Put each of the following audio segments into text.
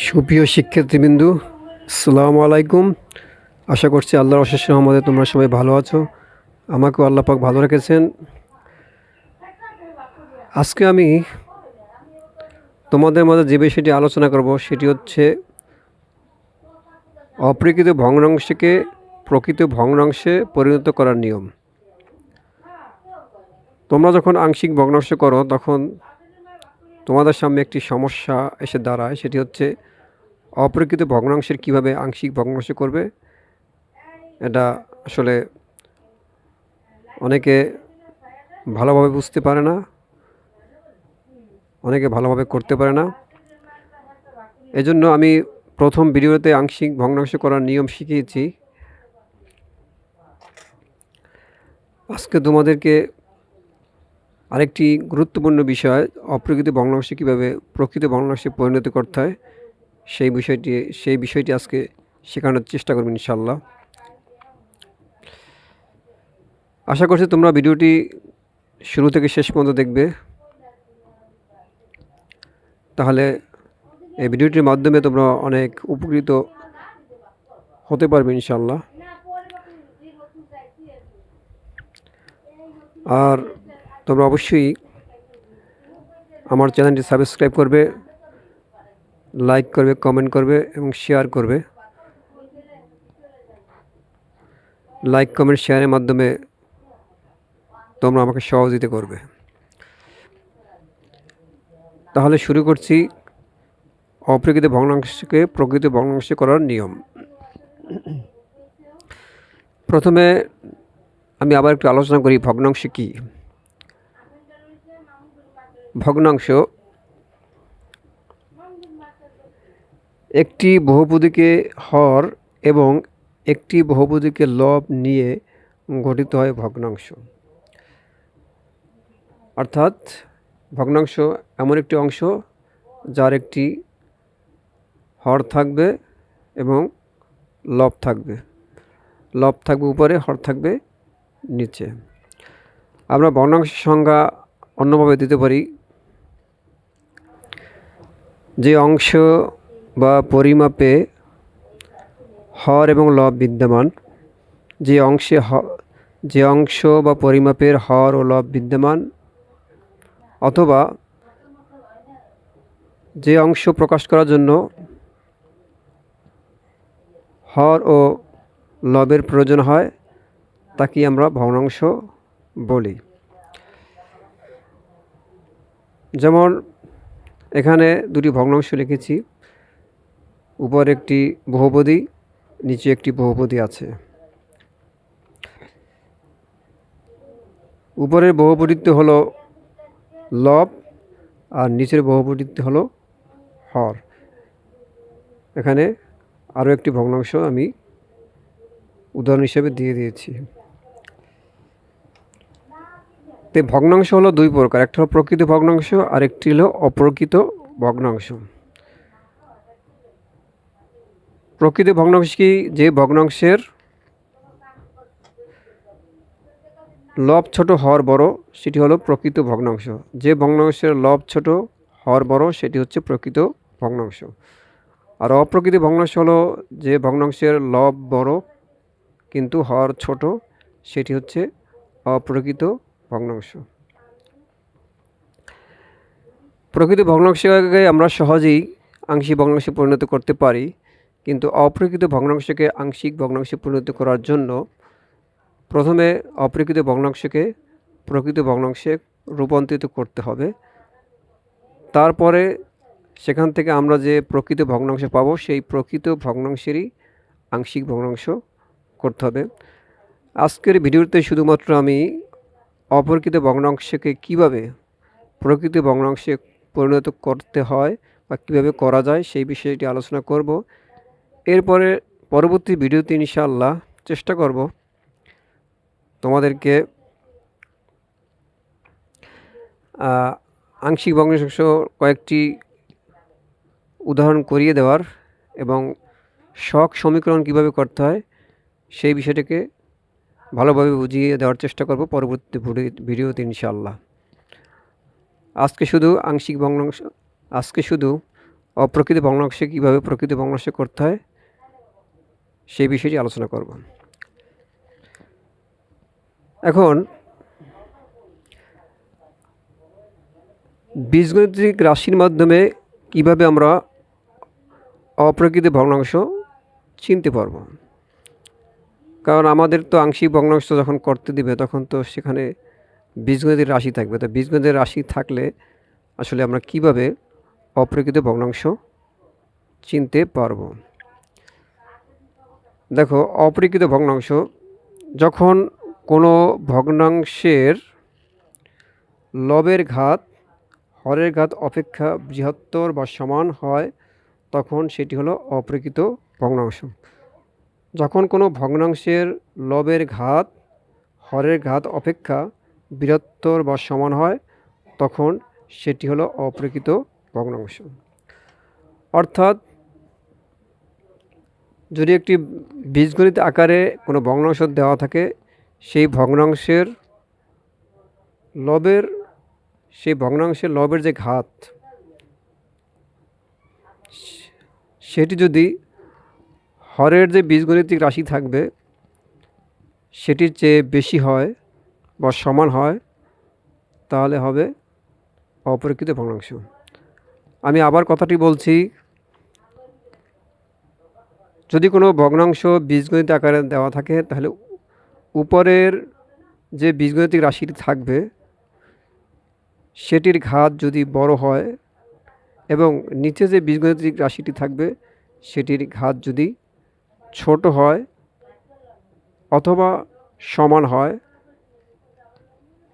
সুপ্রিয় শিক্ষার্থীবৃন্দু, আসসালামু আলাইকুম। আশা করছি আল্লাহর অশেষ রহমতে তোমরা সবাই ভালো আছো। আমাকেও আল্লাহ পাক ভালো রেখেছেন। আজকে আমি তোমাদের মধ্যে যে বিষয়টি আলোচনা করব সেটি হচ্ছে অপ্রকৃত ভগ্নাংশকে প্রকৃত ভগ্নাংশে পরিণত করার নিয়ম। তোমরা যখন আংশিক ভগ্নাংশ করো তখন তোমাদের সামনে একটি সমস্যা এসে দাঁড়ায়, সেটি হচ্ছে অপ্রকৃত ভগ্নাংশের কিভাবে আংশিক ভগ্নাংশ করবে। এটা আসলে অনেকে ভালোভাবে বুঝতে পারে না, অনেকে ভালোভাবে করতে পারে না। এজন্য আমি প্রথম ভিডিওতে আংশিক ভগ্নাংশ করার নিয়ম শিখিয়েছি। আজকে তোমাদেরকে আরেকটি গুরুত্বপূর্ণ বিষয়, অপ্রকৃত ভগ্নাংশ কীভাবে প্রকৃত ভগ্নাংশে পরিণত করতে হয় সেই বিষয়টি আজকে শেখানোর চেষ্টা করব ইনশাল্লাহ। আশা করছি তোমরা ভিডিওটি শুরু থেকে শেষ পর্যন্ত দেখবে, তাহলে এই ভিডিওটির মাধ্যমে তোমরা অনেক উপকৃত হতে পারবে ইনশাল্লাহ। আর তোমরা অবশ্যই আমার চ্যানেলটি সাবস্ক্রাইব করবে, লাইক করবে, কমেন্ট করবে এবং শেয়ার করবে। লাইক কমেন্ট শেয়ারের মাধ্যমে তোমরা আমাকে সহযোগিতা করবে। তাহলে শুরু করছি অপ্রকৃত ভগ্নাংশকে প্রকৃত ভগ্নাংশে করার নিয়ম। প্রথমে আমি আবার একটু আলোচনা করি ভগ্নাংশ কি। ভগ্নাংশ একটি বহুপদীকে হর এবং একটি বহুপদীকে লব নিয়ে গঠিত হয় ভগ্নাংশ। অর্থাৎ ভগ্নাংশ এমন একটি অংশ যার একটি হর থাকবে এবং লব থাকবে। লব থাকবে উপরে, হর থাকবে নিচে। আমরা ভগ্নাংশের সংজ্ঞা অন্যভাবে দিতে পারি, যে অংশ বা পরিমাপে হর এবং লব বিদ্যমান, যে অংশ বা পরিমাপের হর ও লব বিদ্যমান, অথবা যে অংশ প্রকাশ করার জন্য হর ও লবের প্রয়োজন হয় তাকে আমরা ভগ্নাংশ বলি। যেমন এখানে দুটি ভগ্নাংশ লিখেছি, উপরে একটি বহুপদী, নিচে একটি বহুপদী আছে। উপরের বহুপদীটি হলো লব আর নিচের বহুপদীটি হলো হর। এখানে আরও একটি ভগ্নাংশ আমি উদাহরণ হিসেবে দিয়ে দিয়েছি। তো ভগ্নাংশ হলো দুই প্রকার, একটা হলো প্রকৃত ভগ্নাংশ আর একটি হলো অপ্রকৃত ভগ্নাংশ। প্রকৃত ভগ্নাংশ কি? যে ভগ্নাংশের লব ছোট হর বড় সেটি হলো প্রকৃত ভগ্নাংশ। যে ভগ্নাংশের লব ছোট হর বড় সেটি হচ্ছে প্রকৃত ভগ্নাংশ। আর অপ্রকৃত ভগ্নাংশ হলো যে ভগ্নাংশের লব বড় কিন্তু হর ছোট, সেটি হচ্ছে অপ্রকৃত ভগ্নাংশ। প্রকৃত ভগ্নাংশকে আমরা সহজেই আংশিক ভগ্নাংশে পরিণত করতে পারি, কিন্তু অপ্রকৃত ভগ্নাংশকে আংশিক ভগ্নাংশে পরিণত করার জন্য প্রথমে অপ্রকৃত ভগ্নাংশকে প্রকৃত ভগ্নাংশে রূপান্তরিত করতে হবে। তারপরে সেখান থেকে আমরা যে প্রকৃত ভগ্নাংশ পাবো সেই প্রকৃত ভগ্নাংশেরই আংশিক ভগ্নাংশ করতে হবে। আজকের ভিডিওতে শুধুমাত্র আমি অপ্রকৃত ভগ্নাংশকে কিভাবে প্রকৃত ভগ্নাংশে পরিণত করতে হয় বা কীভাবে করা যায় সেই বিষয়টি আলোচনা করব। এরপরে পরবর্তী ভিডিওতে ইনশাআল্লাহ চেষ্টা করব তোমাদেরকে আংশিক ভগ্নাংশ কয়েকটি উদাহরণ করিয়ে দেওয়ার এবং ছক সমীকরণ কিভাবে করতে হয় সেই বিষয়টাকে ভালোভাবে বুঝিয়ে দেওয়ার চেষ্টা করব পরবর্তী ভিডিওতে ইনশাআল্লাহ। আজকে শুধু অপ্রকৃত ভগ্নাংশে কীভাবে প্রকৃত ভগ্নাংশ করতে হয় সেই বিষয়টি আলোচনা করব। এখন বীজগণিতিক রাশির মাধ্যমে কিভাবে আমরা অপ্রকৃত ভগ্নাংশ চিনতে পারব, কারণ আমাদের তো আংশিক ভগ্নাংশ যখন করতে দিবে তখন তো সেখানে বীজগণিতের রাশি থাকবে। তো বীজগণিতের রাশি থাকলে আসলে আমরা কিভাবে অপ্রকৃত ভগ্নাংশ চিনতে পারব। দেখো, অপ্রকৃত ভগ্নাংশ যখন কোনো ভগ্নাংশের লবের ঘাত হরের ঘাত অপেক্ষা বৃহত্তর বা সমান হয় তখন সেটি হলো অপ্রকৃত ভগ্নাংশ। যখন কোনো ভগ্নাংশের লবের ঘাত হরের ঘাত অপেক্ষা বৃহত্তর বা সমান হয় তখন সেটি হলো অপ্রকৃত ভগ্নাংশ। অর্থাৎ যদি একটি বীজগণিত আকারে কোনো ভগ্নাংশ দেওয়া থাকে, সেই ভগ্নাংশের লবের যে ঘাত সেটি যদি হরের যে বীজগণিতিক রাশি থাকবে সেটির চেয়ে বেশি হয় বা সমান হয় তাহলে হবে অপ্রকৃত ভগ্নাংশ। আমি আবার কথাটি বলছি, যদি কোনো ভগ্নাংশ বীজগণিত আকারে দেওয়া থাকে তাহলে উপরের যে বীজগণিতিক রাশিটি থাকবে সেটির ঘাত যদি বড় হয় এবং নিচে যে বীজগণিতিক রাশিটি থাকবে সেটির ঘাত যদি ছোট হয় অথবা সমান হয়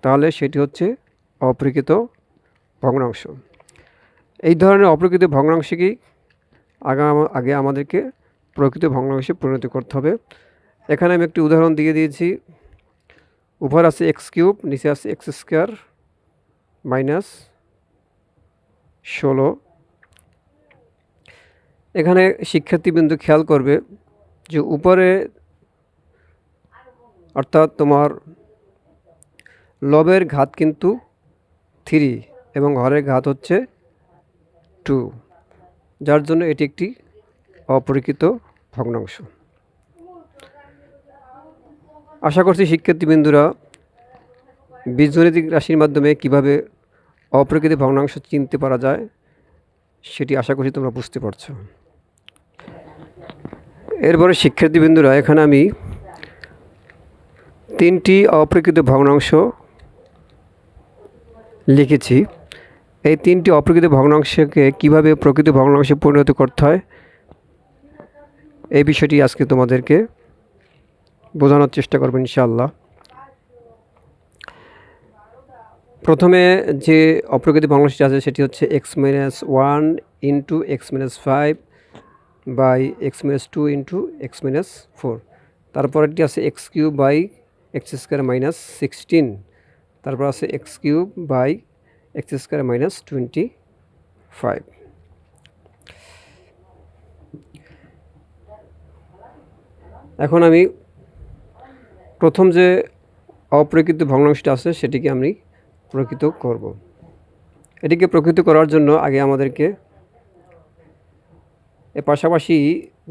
তাহলে সেটি হচ্ছে অপ্রকৃত ভগ্নাংশ। এই ধরনের অপ্রকৃত ভগ্নাংশকেই আগে আমাদেরকে প্রকৃত ভগ্নাংশে পরিণত করতে হবে। এখানে আমি একটি উদাহরণ দিয়ে দিয়েছি। উপর আছে x³ নিচে আছে x² মাইনাস 16। এখানে শিক্ষার্থীবৃন্দ খেয়াল করবে যে উপরে অর্থাৎ তোমার লবের ঘাত কিন্তু 3 এবং হরের ঘাত হচ্ছে 2, যার জন্য এটি একটি অপ্রকৃত ভগ্নাংশ। আশা করছি শিক্ষার্থীবৃন্দরা বীজগণিতিক রাশির মাধ্যমে কিভাবে অপ্রকৃত ভগ্নাংশ চিনতে পারা যায় সেটি আশা করছি তোমরা বুঝতে পারছো। এরপরে শিক্ষার্থীবৃন্দরা এখানে আমি 3টি অপ্রকৃত ভগ্নাংশ লিখেছি। এই 3টি অপ্রকৃত ভগ্নাংশকে কিভাবে প্রকৃত ভগ্নাংশে পরিণত করতে হয় এই বিষয়টি আজকে তোমাদেরকে বোঝানোর চেষ্টা করব ইনশাআল্লাহ। প্রথমে যে অপ্রকৃত ভগ্নাংশটি আছে সেটি হচ্ছে x-1 into x-5 by x-2 into x-4। তারপরেরটি আছে x³ বাই x² মাইনাস 16। তারপর আছে x³ বাই x² মাইনাস 25। এখন আমি প্রথম যে অপ্রকৃত ভগ্নাংশটি আছে সেটিকে আমি প্রকৃত করব। এটিকে প্রকৃত করার জন্য আগে আমাদেরকে এর পাশাপাশি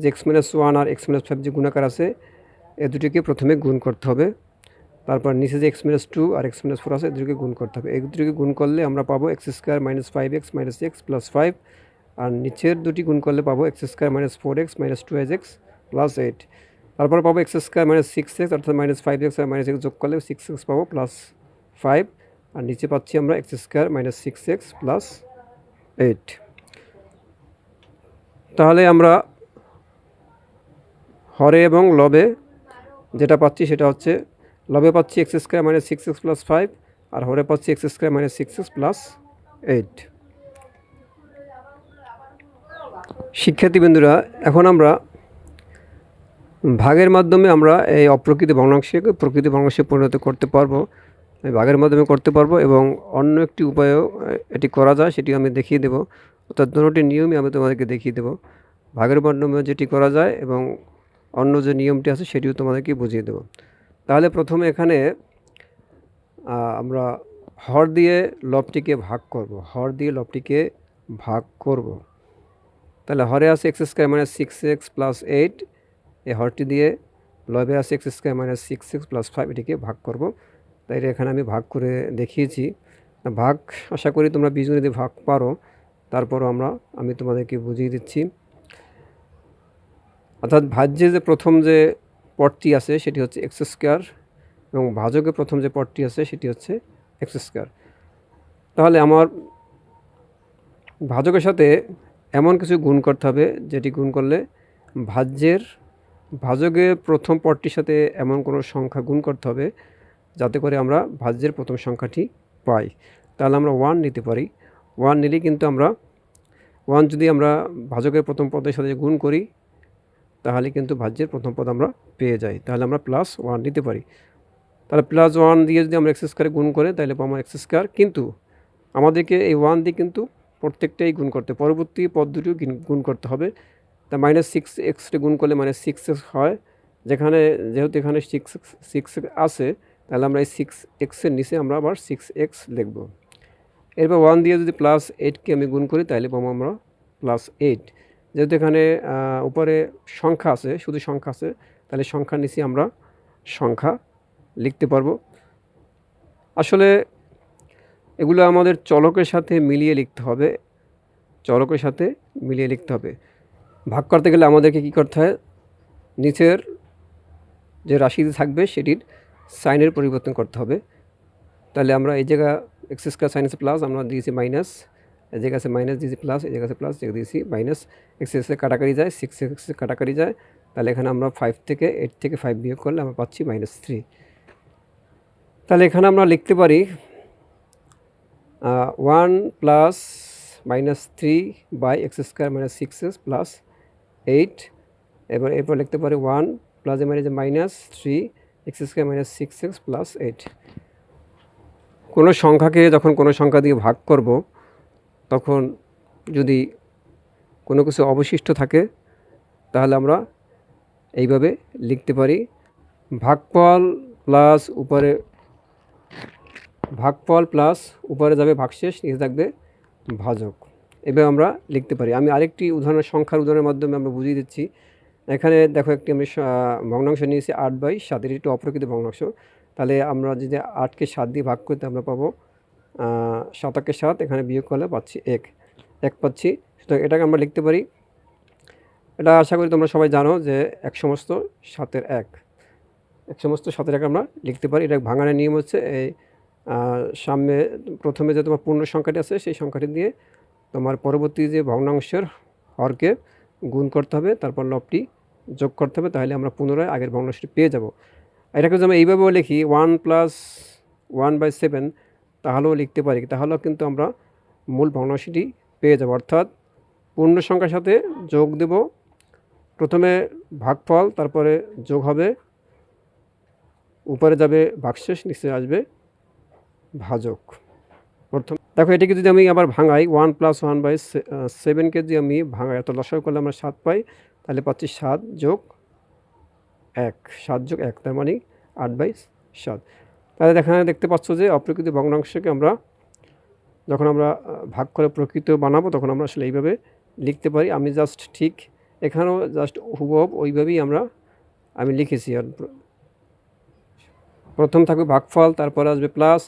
যে x-1 আর x-5 যে গুণাকার আছে এ দুটিকে প্রথমে গুণ করতে হবে। তারপর নিচে যে x-2 আর x-4 আছে এ দুটিকে গুণ করতে হবে। এই দুটিকে গুণ করলে আমরা পাবো x² minus 5x minus x plus 5, আর নিচের দুটি গুণ করলে পাবো x² minus 4x minus 2x plus 8। তারপর পাবো x² মাইনাস 6x অর্থাৎ মাইনাস 5x আর মাইনাস x যোগ করলে 6x পাবো প্লাস 5, আর নিচে পাচ্ছি আমরা x² মাইনাস 6x প্লাস 8। তাহলে আমরা হরে এবং লবে যেটা পাচ্ছি সেটা হচ্ছে লবে পাচ্ছি x² মাইনাস 6x প্লাস 5 আর হরে পাচ্ছি x² মাইনাস 6x প্লাস 8। শিক্ষার্থীবৃন্দরা এখন আমরা ভাগের মাধ্যমে আমরা এই অপ্রকৃত ভগ্নাংশকে প্রকৃত ভগ্নাংশে পরিণত করতে পারবো। ভাগের মাধ্যমে করতে পারবো এবং অন্য একটি উপায়েও এটি করা যায়, সেটি আমি দেখিয়ে দেব। অর্থাৎ দুটি নিয়মই আমি তোমাদেরকে দেখিয়ে দেব। ভাগের মাধ্যমে যেটি করা যায় এবং অন্য যে নিয়মটি আছে সেটিও তোমাদেরকে বুঝিয়ে দেব। তাহলে প্রথমে এখানে আমরা হর দিয়ে লবটিকে ভাগ করব। তাহলে হরে আছে x square minus 6x plus 8, এই হরটি দিয়ে লবে আছে x square minus 6x plus 5, এটিকে ভাগ করব। তাই এখানে আমি ভাগ করে দেখিয়েছি। ভাগ আশা করি তোমরা বীজগণিতে ভাগ পারো, তারপরও আমি তোমাদেরকে বুঝিয়ে দিচ্ছি। অর্থাৎ ভাজ্যে যে প্রথম যে পদটি আছে সেটি হচ্ছে এক্স স্কোয়ার, এবং ভাজকে প্রথম যে পদটি আছে সেটি হচ্ছে এক্স স্কোয়ার। তাহলে আমার ভাজকের সাথে এমন কিছু গুণ করতে হবে যেটি গুণ করলে ভাজকের প্রথম পদটির সাথে এমন কোনো সংখ্যা গুণ করতে হবে যাতে করে আমরা ভাজ্যের প্রথম সংখ্যাটি পাই। তাহলে আমরা 1 নিতে পারি। 1 নিলেই কিন্তু 1 যদি আমরা ভাজকের প্রথম পদের সাথে গুণ করি তাহলে কিন্তু ভাজ্যের প্রথম পদ আমরা পেয়ে যাই। তাহলে আমরা +1 নিতে পারি। তাহলে +1 দিয়ে যদি আমরা এক্স স্কোয়ারে গুণ করে তাহলে পাবো এক্স স্কোয়ার, কিন্তু আমাদেরকে এই 1 দিয়ে কিন্তু প্রত্যেকটাই গুণ করতে, পরবর্তী পদ দুটিও গুণ করতে হবে। তা -6x গুণ করলে -6x হয়, যেহেতু এখানে 6 আছে, তাহলে আমরা এই 6x এর নিচে আমরা আবার 6x লিখব। এরপর 1 দিয়ে যদি +8কে আমি গুণ করি তাহলে পাবো আমরা +8। যেহেতু এখানে উপরে সংখ্যা আছে, শুধু সংখ্যা আছে, তাহলে সংখ্যার নিচে আমরা সংখ্যা লিখতে পারবো। আসলে এগুলো আমাদের চলকের সাথে মিলিয়ে লিখতে হবে, ভাগ করতে গেলে আমাদেরকে কী করতে হয়, নিচের যে রাশিটি থাকবে সেটির সাইনের পরিবর্তন করতে হবে। তাহলে আমরা এই জায়গা এক্স স্কোয়ার সাইন আছে প্লাস, আমরা দিয়েছি মাইনাস, এই জায়গা আছে মাইনাস দিয়েছি প্লাস, এই জায়গা আছে প্লাস, জায়গা দিয়েছি মাইনাস। এক্স কাটাকাটি যায়, 6x কাটাকাটি যায়, তাহলে এখানে আমরা 8 থেকে 5 বিয়োগ করলে আমরা পাচ্ছি -3। তাহলে এখানে আমরা লিখতে পারি 1 plus -3/x square minus 6x plus 8, এরপর লিখতে পারি 1 plus -3x square minus 6x plus 8। কোনো সংখ্যাকে যখন কোনো সংখ্যা দিয়ে ভাগ করব, তখন যদি কোনো কিছু অবশিষ্ট থাকে তাহলে আমরা এইভাবে লিখতে পারি, ভাগফল প্লাস উপরে যাবে ভাগশেষ, নিচে থাকবে ভাজক। এভাবে আমরা লিখতে পারি। আমি আরেকটি সংখ্যার উদাহরণের মাধ্যমে আমরা বুঝিয়ে দিচ্ছি। এখানে দেখো একটি আমি ভগ্নাংশ নিয়েছি 8/7, এটি একটি অপ্রকৃত ভগ্নাংশ। তাহলে আমরা যদি 8কে 7 দিয়ে ভাগ করতে আমরা পাবো 7 7, এখানে বিয়োগ করলে পাচ্ছি 1 পাচ্ছি। সুতরাং এটাকে আমরা লিখতে পারি, এটা আশা করি তোমরা সবাই জানো যে 1 সমস্ত 7-এর 1, 1 সমস্ত 7-এর 1 আমরা লিখতে পারি। এটা ভাঙানোর নিয়ম হচ্ছে এই সামনে প্রথমে যে তোমার পূর্ণ সংখ্যাটি আছে সেই সংখ্যাটি দিয়ে তোমার পরবর্তী যে ভগ্নাংশের হরকে গুণ করতে হবে, তারপর লবটি যোগ করতে হবে, তাহলে আমরা পুনরায় আগের ভগ্নাংশটি পেয়ে যাব। এটাকে যদি আমরা এইভাবেও লিখি 1 + 1/7, তাহলেও লিখতে পারি, তাহলেও কিন্তু আমরা মূল ভগ্নাংশটি পেয়ে যাব। অর্থাৎ পূর্ণ সংখ্যার সাথে যোগ দেব, প্রথমে ভাগফল, তারপরে যোগ হবে, উপরে যাবে ভাগশেষ, নিচে আসবে ভাজক। প্রথম দেখো এটিকে যদি আমি আবার ভাঙাই, 1 + 1/7কে যদি আমি ভাঙাই, অর্থাৎ লসাগু করলে আমরা 7 পাই, তাহলে পাচ্ছি 7 + 1, 7 + 1, তার মানে 8/7। তাহলে দেখতে পাচ্ছ যে অপ্রকৃত ভগ্নাংশকে আমরা যখন আমরা ভাগ করে প্রকৃত বানাবো তখন আমরা আসলে এইভাবে লিখতে পারি। আমি জাস্ট ঠিক এখানেও জাস্ট হুবহু ওইভাবেই আমি লিখেছি। আর প্রথম থাকবে ভাগফল, তারপরে আসবে প্লাস,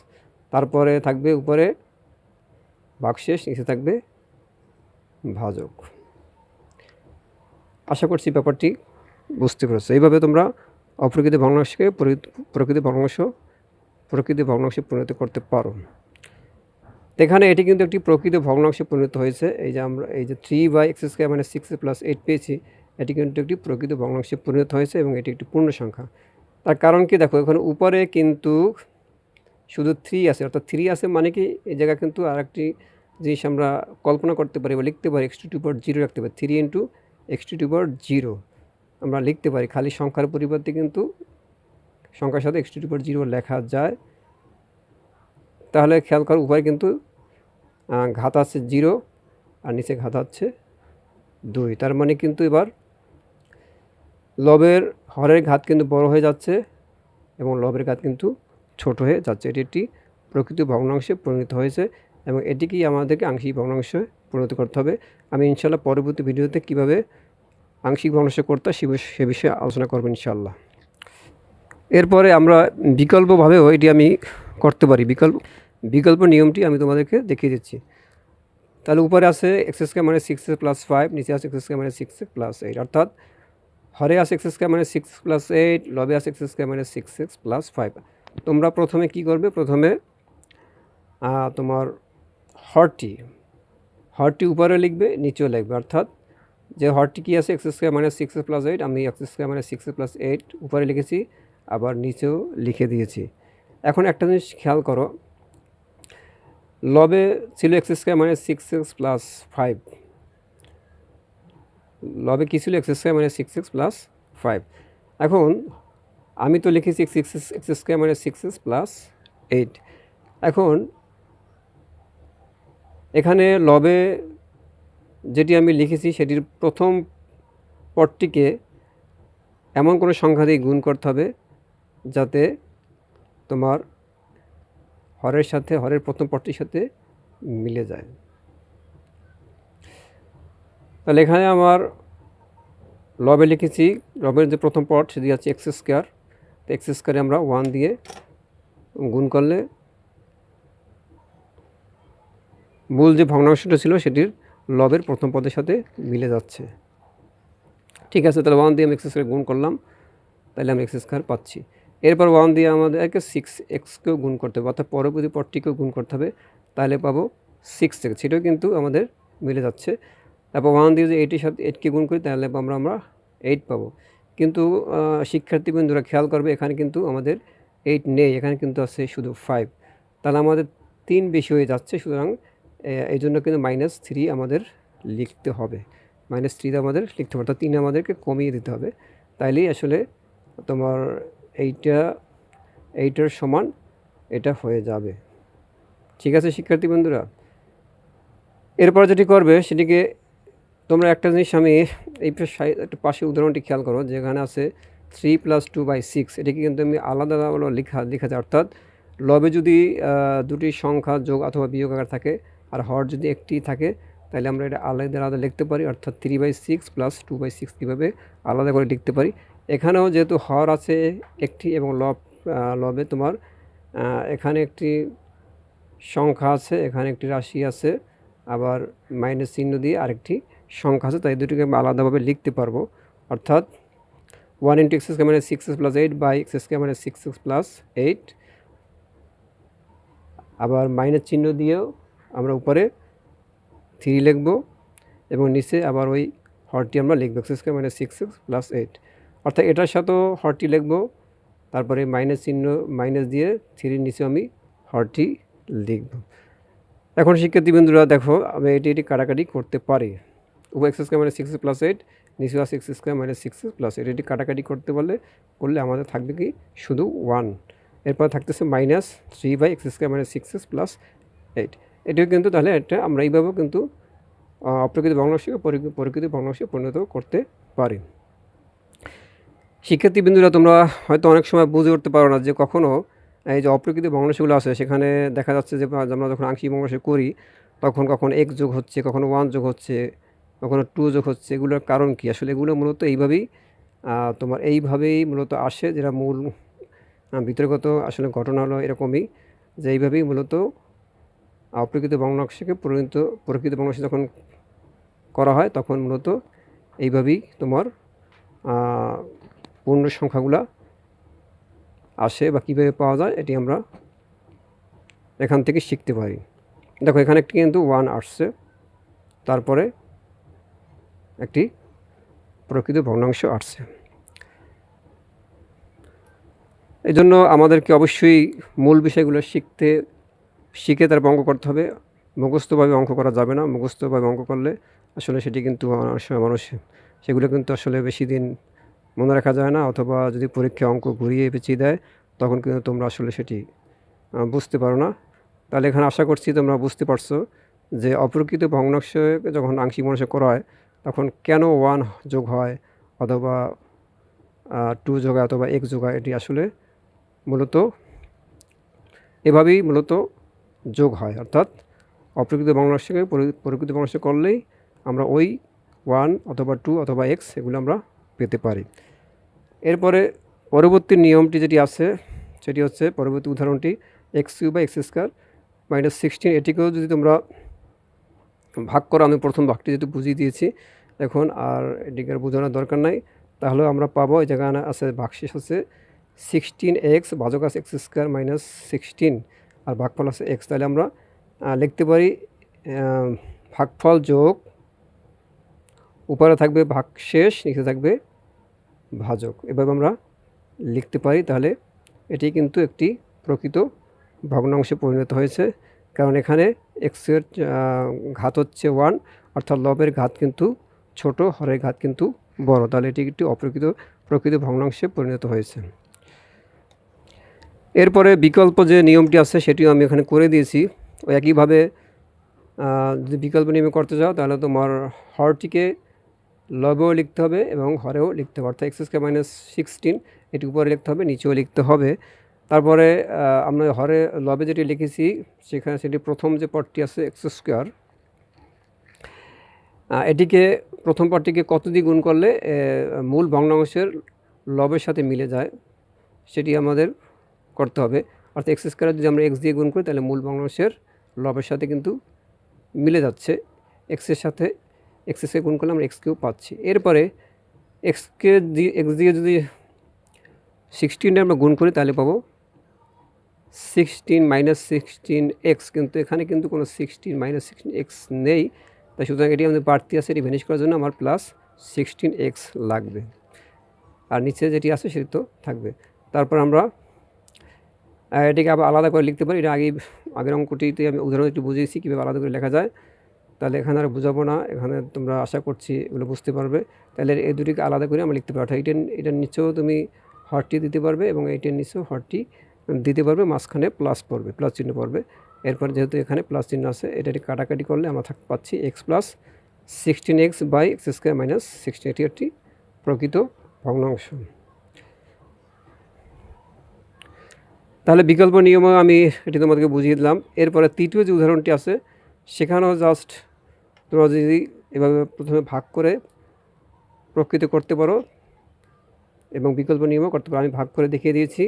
তারপরে থাকবে উপরে ভাগশেষ, নিচে থাকবে ভাজক। আশা করছি ব্যাপারটি বুঝতে পেরেছো। এইভাবে তোমরা অপ্রকৃত ভগ্নাংশকে প্রকৃত ভগ্নাংশে পরিণত করতে পারো। এখানে এটি কিন্তু একটি প্রকৃত ভগ্নাংশে পরিণত হয়েছে। এই যে 3/x স্কোয়ার মানে 6 + 8 পেয়েছি, এটি কিন্তু একটি প্রকৃত ভগ্নাংশে পরিণত হয়েছে এবং এটি একটি পূর্ণ সংখ্যা। তার কারণ কি, দেখো এখানে উপরে কিন্তু শুধু 3 আছে, অর্থাৎ 3 আছে মানে কি, এই জায়গা কিন্তু আরেকটি জিনিস আমরা কল্পনা করতে পারি বা লিখতে পারি, x⁴ রাখতে পারি, 3 × x⁴ আমরা লিখতে পারি। খালি সংখ্যার পরিবর্তে কিন্তু সংখ্যার সাথে x⁴ লেখা যায়। তাহলে খেয়াল করো, উপরে কিন্তু ঘাত আছে 0 আর নিচে ঘাত আছে 2, তার মানে কিন্তু এবার লবের হরের ঘাত কিন্তু বড় হয়ে যাচ্ছে এবং লবের ঘাত কিন্তু ছোট হয়ে যাচ্ছে। এটি একটি প্রকৃত ভগ্নাংশে পরিণত হয়েছে এবং এটিকেই আমাদেরকে আংশিক ভগ্নাংশে পরিণত করতে হবে। আমি ইনশাআল্লাহ পরবর্তী ভিডিওতে কীভাবে আংশিক ভগ্নাংশ করতে সে বিষয়ে আলোচনা করব ইনশাআল্লাহ। এরপরে আমরা বিকল্পভাবেও এটি আমি করতে পারি। বিকল্প নিয়মটি আমি তোমাদেরকে দেখিয়ে দিচ্ছি। তাহলে উপরে আছে এক্স স্কয়ার মানে 6x + 5, নিচে আছে এক্স স্কয়ার মানে 6x + 8, অর্থাৎ হরে আছে এক্স স্কয়ার মানে 6 + 8, লবে আছে এক্স স্কয়ার মানে 6x + 5। তোমরা প্রথমে কি করবে, প্রথমে তোমার হরটি উপরে লিখবে, নিচেও লিখবে, অর্থাৎ যে হরটি কি আছে এক্স স্কয়ার মানে 6x + 8, আমি এক্স স্কয়ার মানে 6x + 8 উপরে লিখেছি, আবার নিচেও লিখে দিয়েছি। এখন একটা জিনিস খেয়াল করো, লবে ছিল এক্স স্কয়ার মানে 6x + 5, লবে কী ছিল এক্স স্কয়ার মানে 6x + 5। এখন আমি তো লিখেছি এক্স স্কয়ার মানে 6x + 8। এখন এখানে লবে যেটি আমি লিখেছি সেটির প্রথম পদটিকে এমন কোনো সংখ্যা দিয়ে গুণ করতে হবে যাতে তোমার হরের প্রথম পদটির সাথে মিলে যায়। তাহলে এখানে আমার লবে লিখেছি, লবের যে প্রথম পদ সেটি আছে এক্স স্কয়ার, তো এক্স স্কয়ারে আমরা 1 দিয়ে গুণ করলে মূল যে ভগ্নাংশটা ছিল সেটির লবের প্রথম পদের সাথে মিলে যাচ্ছে। ঠিক আছে, তাহলে 1 দিয়ে আমি এক্স স্কয়ার গুণ করলাম, তাহলে আমি এক্স স্কয়ার পাচ্ছি। এরপর 1 দিয়ে আমাদেরকে 6xকেও গুণ করতে হবে, অর্থাৎ পরবর্তী পদটিকেও গুণ করতে হবে, তাহলে পাবো 6x, সেটাও কিন্তু আমাদের মিলে যাচ্ছে। তারপর 1 দিয়ে যদি 8-এর সাথে 8কে গুণ করি তাহলে আমরা 8 পাবো। কিন্তু শিক্ষার্থীবৃন্দরা খেয়াল করবে, এখানে কিন্তু আমাদের 8 নেই, এখানে কিন্তু আছে শুধু 5, তাহলে আমাদের 3 বেশি হয়ে যাচ্ছে। সুতরাং এই জন্য কিন্তু -3 আমাদের লিখতে হবে, -3 আমাদের লিখতে হবে, অর্থাৎ 3 আমাদেরকে কমিয়ে দিতে হবে, তাইলেই আসলে তোমার এইটার সমান এটা হয়ে যাবে। ঠিক আছে শিক্ষার্থী বন্ধুরা, এরপর যেটি করবে সেটিকে তোমরা একটা জিনিস, আমি এই একটু পাশে উদাহরণটি খেয়াল করো, যেখানে আছে 3 + 2/6, এটিকে কিন্তু আমি আলাদা লেখা যায়, অর্থাৎ লবে যদি দুটি সংখ্যা যোগ অথবা বিয়োগ আকার থাকে আর হর যদি একটি থাকে তাহলে আমরা এটা আলাদা লিখতে পারি, অর্থাৎ 3/6 + 2/6 কীভাবে আলাদা করে লিখতে পারি। এখানেও যেহেতু হর আছে একটি এবং লবে তোমার এখানে একটি সংখ্যা আছে, এখানে একটি রাশি আছে, আবার মাইনাস চিহ্ন দিয়ে আরেকটি সংখ্যা আছে, তাই দুটিকে আমি আলাদাভাবে লিখতে পারবো, অর্থাৎ 1 × x² মানে 6x + 8 বাই x² মানে 6x + 8, আবার মাইনাস চিহ্ন দিয়েও আমরা উপরে 3 লিখব এবং নিচে আবার ওই হরটি আমরা লিখব x² মানে 6x + 8, অর্থাৎ এটার সাথেও হরটি লিখব, তারপরে মাইনাস দিয়ে 3 নিচে আমি হরটি লিখব। এখন শিক্ষার্থীবৃন্দরা দেখো, আমি এটি কাটাকাটি করতে পারি, উপর x² মানে 6x + 8, নিচে আছে x² মানে 6x + 8, এটি কাটাকাটি করলে আমাদের থাকবে কি শুধু 1, এরপর থাকতেছে -3/x² মানে 6x + 8। এটিও কিন্তু তাহলে এটা আমরা এইভাবেও কিন্তু অপ্রকৃত ভগ্নাংশকে প্রকৃত ভগ্নাংশে পরিণত করতে পারি। শিক্ষার্থীবৃন্দরা তোমরা হয়তো অনেক সময় বুঝে উঠতে পারো না যে কখনও এই যে অপ্রকৃত ভগ্নাংশগুলো আছে সেখানে দেখা যাচ্ছে যে আমরা যখন আংশিক ভগ্নাংশ করি তখন কখনো x যোগ হচ্ছে, কখনো 1 যোগ হচ্ছে, কখনো 2 যোগ হচ্ছে, এগুলোর কারণ কি? আসলে এগুলো মূলত এইভাবেই মূলত আসে, যেটা মূল ভিতরগত আসলে ঘটনা হলো এরকমই, যে এইভাবেই মূলত অপ্রকৃত ভগ্নাংশকে প্রকৃত ভগ্নাংশে যখন করা হয় তখন মূলত এইভাবেই তোমার পূর্ণ সংখ্যাগুলা আসে বা কীভাবে পাওয়া যায় এটি আমরা এখান থেকে শিখতে পারি। দেখো এখানে একটি কিন্তু 1 আসছে, তারপরে একটি প্রকৃত ভগ্নাংশ আসছে। এই জন্য আমাদেরকে অবশ্যই মূল বিষয়গুলো শিখে তারপর অঙ্ক করতে হবে। মুখস্থভাবে অঙ্ক করা যাবে না, মুখস্থভাবে অঙ্ক করলে আসলে সেটি কিন্তু মানুষ সেগুলো কিন্তু আসলে বেশি দিন মনে রাখা যায় না, অথবা যদি পরীক্ষায় অঙ্ক ঘুরিয়ে পেঁচিয়ে দেয় তখন কিন্তু তোমরা আসলে সেটি বুঝতে পারো না। তাহলে এখানে আশা করছি তোমরা বুঝতে পারছো যে অপ্রকৃত ভগ্নাংশে যখন আংশিক ভগ্নাংশ করা হয় তখন কেন 1 যোগ হয় অথবা 2 যোগ হয় অথবা x যোগ হয়, এটি আসলে মূলত এভাবেই মূলত যোগ হয়, অর্থাৎ অপ্রকৃত ভগ্নাংশকে প্রকৃত ভগ্নাংশ করলেই আমরা ওই 1 অথবা 2 অথবা x এগুলো আমরা পেতে পারি। এরপরে পরবর্তী নিয়মটি যেটি আছে সেটি হচ্ছে পরবর্তী উদাহরণটি x³ বা x² -16। এটিকেও যদি তোমরা ভাগ করো, আমি প্রথম ভাগটি যেহেতু বুঝিয়ে দিয়েছি এখন আর এটিকে বোঝানোর দরকার নাই। তাহলে আমরা পাবো এই জায়গায় আছে ভাগশেষ আছে 16x, ভাজক আছে x² -16 আর ভাগফল আছে x। তাহলে আমরা লিখতে পারি ভাগফল যোগ উপরে থাকবে ভাগশেষ, নিচে থাকবে ভাজক, এভাবে আমরা লিখতে পারি। তাহলে এটি কিন্তু একটি প্রকৃত ভগ্নাংশে পরিণত হয়েছে, কারণ এখানে x-এর ঘাত হচ্ছে 1, অর্থাৎ লবের ঘাত কিন্তু ছোট, হরের ঘাত কিন্তু বড়। তাহলে এটি একটি প্রকৃত ভগ্নাংশে পরিণত হয়েছে। এরপরে বিকল্প যে নিয়মটি আছে সেটিও আমি এখানে করে দিয়েছি। ওই একইভাবে যদি বিকল্প নিয়মে করতে যাও তাহলে তোমার হরটিকে লবেও লিখতে হবে এবং হরেও লিখতে হবে, অর্থাৎ x² -16 এটি উপরে লিখতে হবে, নিচেও লিখতে হবে। তারপরে আমরা হরে লবে যেটি লিখেছি সেখানে সেটি প্রথম যে পদটি আছে x², এটিকে প্রথম পদটিকে কত দিয়ে গুণ করলে মূল ভগ্নাংশের লবের সাথে মিলে যায় সেটি আমাদের করতে হবে। অর্থাৎ x² যদি আমরা x দিয়ে গুণ করি তাহলে মূল ভগ্নাংশের লবের সাথে কিন্তু মিলে যাচ্ছে, এক্সের সাথে x² গুণ করলে আমরা x³ পাচ্ছি। এরপরে x দিয়ে যদি 16 আমরা গুণ করি তাহলে পাবো 16 -16x, কিন্তু এখানে কিন্তু কোনো 16 -16x নেই, তাই সুতরাং এটি আমাদের বাড়তি আছে, এটি ভ্যানিশ করার জন্য আমার +16x লাগবে, আর নিচে যেটি আছে সেটি তো থাকবে। তারপর আমরা এটিকে আবার আলাদা করে লিখতে পারি। এটা আগের অঙ্কটিতে আমি উদাহরণ একটু বুঝিয়েছি কীভাবে আলাদা করে লেখা যায়, তাহলে এখানে আর বুঝাবো না, এখানে তোমরা আশা করছি এগুলো বুঝতে পারবে। তাহলে এই দুটিকে আলাদা করে আমরা লিখতে পারি, অর্থাৎ এটার নিচেও তুমি হরটি দিতে পারবে এবং এইটার নিচেও হরটি দিতে পারবে, মাঝখানে প্লাস পড়বে, প্লাস চিহ্ন পড়বে। এরপর যেহেতু এখানে প্লাস চিহ্ন আছে এটাকে কাটাকাটি করলে আমরা পাচ্ছি x + 16x / x² - 16। এটি একটি প্রকৃত ভগ্নাংশ। তাহলে বিকল্প নিয়মও আমি এটি তোমাদেরকে বুঝিয়ে দিলাম। এরপরে তৃতীয় যে উদাহরণটি আছে সেখানেও জাস্ট তোমরা যদি এভাবে প্রথমে ভাগ করে প্রকৃত করতে পারো এবং বিকল্প নিয়মও করতে পারো। আমি ভাগ করে দেখিয়ে দিয়েছি।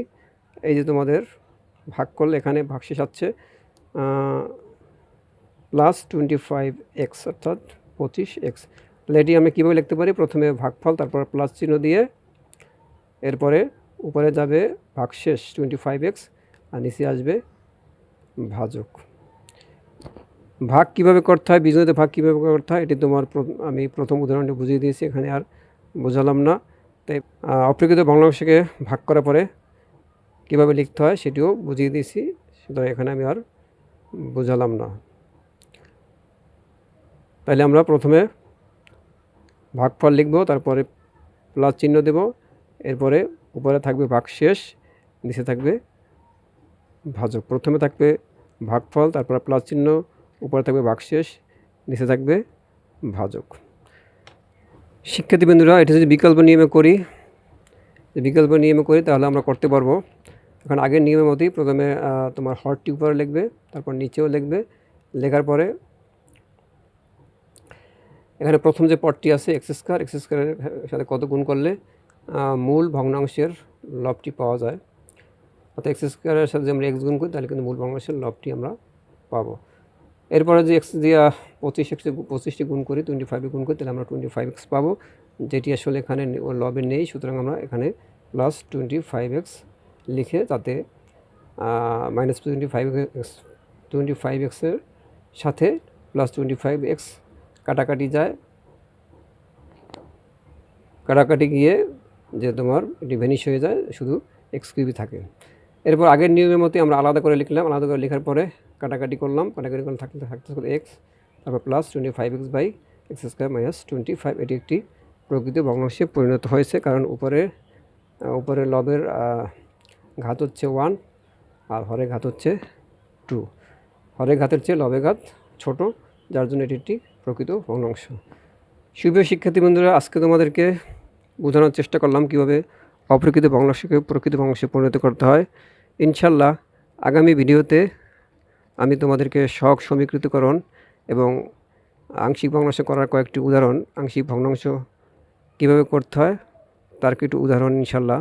এই যে তোমাদের ভাগ করলে এখানে ভাগশেষ আছে +25x, অর্থাৎ 25x। তাহলে এটি আমি কীভাবে লিখতে পারি, প্রথমে ভাগফল তারপর প্লাস চিহ্ন দিয়ে এরপরে উপরে যাবে ভাগশেষ 25x আর নিচে আসবে ভাজক। ভাগ কীভাবে করতে হয়, বীজগণিতে ভাগ কীভাবে করতে হয় এটি আমি প্রথম উদাহরণটি বুঝিয়ে দিয়েছি, এখানে আর বোঝালাম না। তাই অপ্রকৃত ভগ্নাংশকে ভাগ করার পরে কীভাবে লিখতে হয় সেটিও বুঝিয়ে দিয়েছি, সুতরাং এখানে আমি আর বোঝালাম না। তাহলে আমরা প্রথমে ভাগফল লিখব, তারপরে প্লাস চিহ্ন দেব, এরপরে উপরে থাকবে ভাগশেষ, নিচে থাকবে ভাজক। প্রথমে থাকবে ভাগফল, তারপর প্লাস চিহ্ন, উপরে থাকবে ভাগশেষ, নিচে থাকবে ভাজক। শিক্ষার্থীবৃন্দরা, এটা যদি বিকল্প নিয়মে করি তাহলে আমরা করতে পারবো। এখন আগের নিয়মের মতোই প্রথমে তোমার হরটি উপরে লিখবে, তারপর নিচেও লিখবে, লেখার পরে এখানে প্রথম যে পদটি আছে x² সাথে কত গুণ করলে মূল ভগ্নাংশের লবটি পাওয়া যায়, অর্থাৎ x² সাথে যদি আমরা x গুণ করি তাহলে কিন্তু মূল ভগ্নাংশের লবটি আমরা পাবো। এরপরে যে x দিয়ে 25টি গুণ করি, 25 গুণ করি, তাহলে আমরা 25x পাবো, যেটি আসলে এখানে লবে নেই, সুতরাং আমরা এখানে +25x লিখে তাতে -25x এর সাথে +25x কাটাকাটি যায়, কাটাকাটি গিয়ে যে তোমার এটি ভ্যানিশ হয়ে যায়, শুধু x³ থাকে। এরপর আগের নিয়মের মতোই আমরা আলাদা করে লিখলাম, আলাদা করে লেখার পরে কাটাকাটি করলাম, কাটাকাটি করলে থাকতে x, তারপর +25x / x² - 25। এটি একটি প্রকৃত ভগ্নাংশে পরিণত হয়েছে, কারণ উপরে লবের ঘাত হচ্ছে 1 আর হরের ঘাত হচ্ছে 2। হরের ঘাতের চেয়ে লবের ঘাত ছোট, যার জন্য এটি একটি প্রকৃত ভগ্নাংশ। সুপ্রিয় শিক্ষার্থী বন্ধুরা, আজকে তোমাদেরকে বোঝানোর চেষ্টা করলাম কীভাবে অপ্রকৃত ভগ্নাংশকে প্রকৃত ভগ্নাংশে পরিণত করতে হয়। ইনশাল্লাহ আগামী ভিডিওতে আমি তোমাদেরকে সহগ সমীকৃতকরণ এবং আংশিক ভগ্নাংশ করার কয়েকটি উদাহরণ, আংশিক ভগ্নাংশ কীভাবে করতে হয় তার কিছু উদাহরণ ইনশাল্লাহ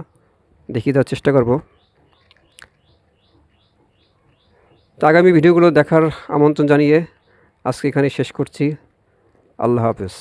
দেখিয়ে দেওয়ার চেষ্টা করব। তো আগামী ভিডিওগুলো দেখার আমন্ত্রণ জানিয়ে আজকে এখানে শেষ করছি। আল্লাহ হাফেজ।